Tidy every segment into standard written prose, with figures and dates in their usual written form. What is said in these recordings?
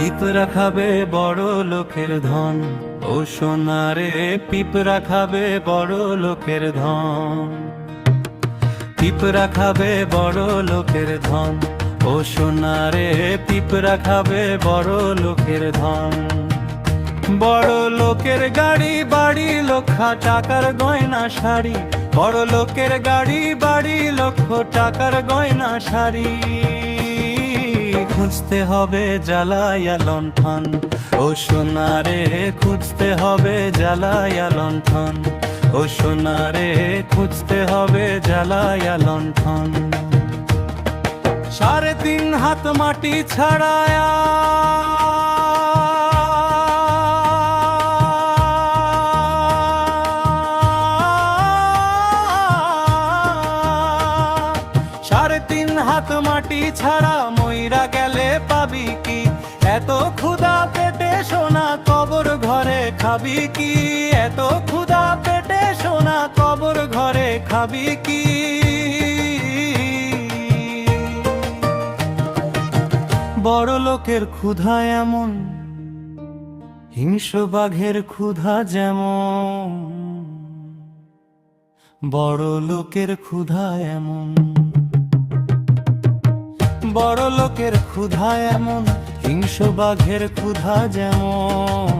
পিঁপড়া খাবে বড় লোকের ধন, ও সোনারে পিঁপড়া খাবে বড় লোকের ধন। পিঁপড়া খাবে বড় লোকের ধন, ও সোনারে পিঁপড়া খাবে বড় লোকের ধন। বড় লোকের গাড়ি বাড়ি লক্ষ টাকার গয়না শাড়ি, বড় লোকের গাড়ি বাড়ি লক্ষ টাকার গয়না শাড়ি। খুঁজতে হবে জ্বালায়া লণ্ঠন, ও সোনারে খুঁজতে হবে জ্বালায়া লণ্ঠন, ও সোনারে খুঁজতে হবে জ্বালায়া লণ্ঠন। 3.5 হাত মাটি ছাড়ায়া 3.5 হাত মাটি ছাড়া মইরা গেলে পাবি কি? এত ক্ষুধা পেটে সোনা কবর ঘরে খাবি কি? এত ক্ষুধা পেটে সোনা কবর ঘরে খাবি কি? বড় লোকের ক্ষুধা এমন, হিংস্র বাঘের ক্ষুধা যেমন। বড় লোকের ক্ষুধা এমন, বড় লোকের ক্ষুধা এমন, হিংস্র বাঘের ক্ষুধা যেমন।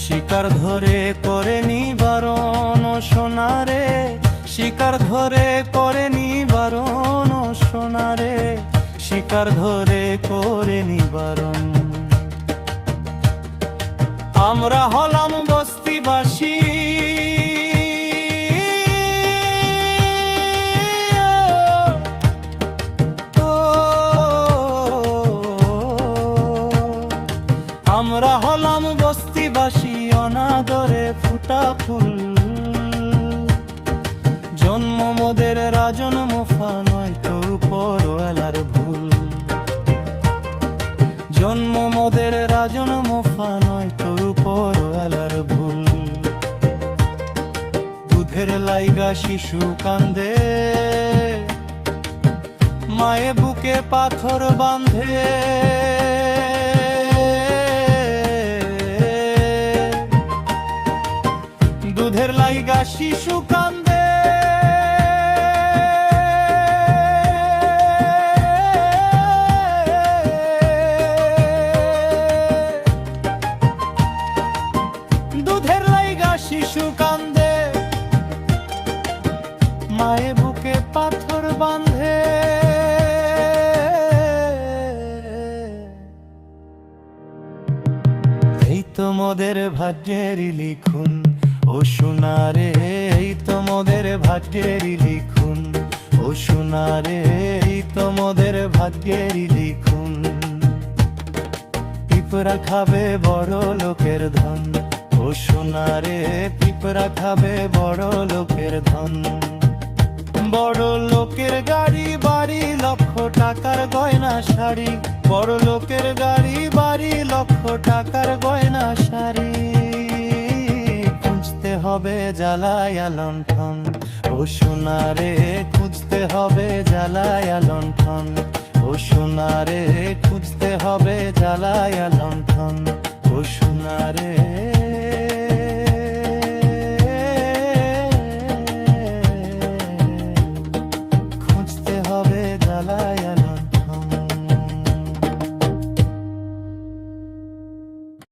শিকার ধরে করে নিবারণ, ও সোনারে শিকার ধরে করে নিবারণ, ও সোনারে শিকার ধরে করে নিবারণ। আমরা হলাম বস্তিবাসী, আমরা হলাম বস্তিবাসী অনাদরে ফুটা ফুল। জন্ম মোদের রাজন মুফা নয় তো উপরওয়ালার ভুল। জন্ম মোদের রাজন মুফা নয় তো উপরওয়ালার ভুল। দুধের লাইগা শিশু কান্দে, মায়ে বুকে পাথর বাঁধে। দুধের লাইগা শিশু কান্দে, দুধের লাইগা শিশু কান্দে, মায়ে বুকে পাথর বাঁধে। এই তো মোদের ভাগ্যেরই লিখুন, ও সোনারে এই তো মোদের ভাগ্যেরই লিখুন, ও সোনারে এই তো মোদের ভাগ্যেরই লিখুন। পিঁপড়া খাবে বড় লোকের ধন, ও সোনারে পিঁপড়া খাবে বড় লোকের ধন। বড় লোকের গাড়ি বাড়ি লক্ষ টাকার গয়না শাড়ি, বড় লোকের গাড়ি বাড়ি লক্ষ টাকার গয়না শাড়ি। খুঁজতে হবে জ্বালায়া লণ্ঠন, ও সোনারে খুঁজতে হবে জ্বালায়া লণ্ঠন, ও সোনারে খুঁজতে হবে জ্বালায়া লণ্ঠন, ও সোনারে।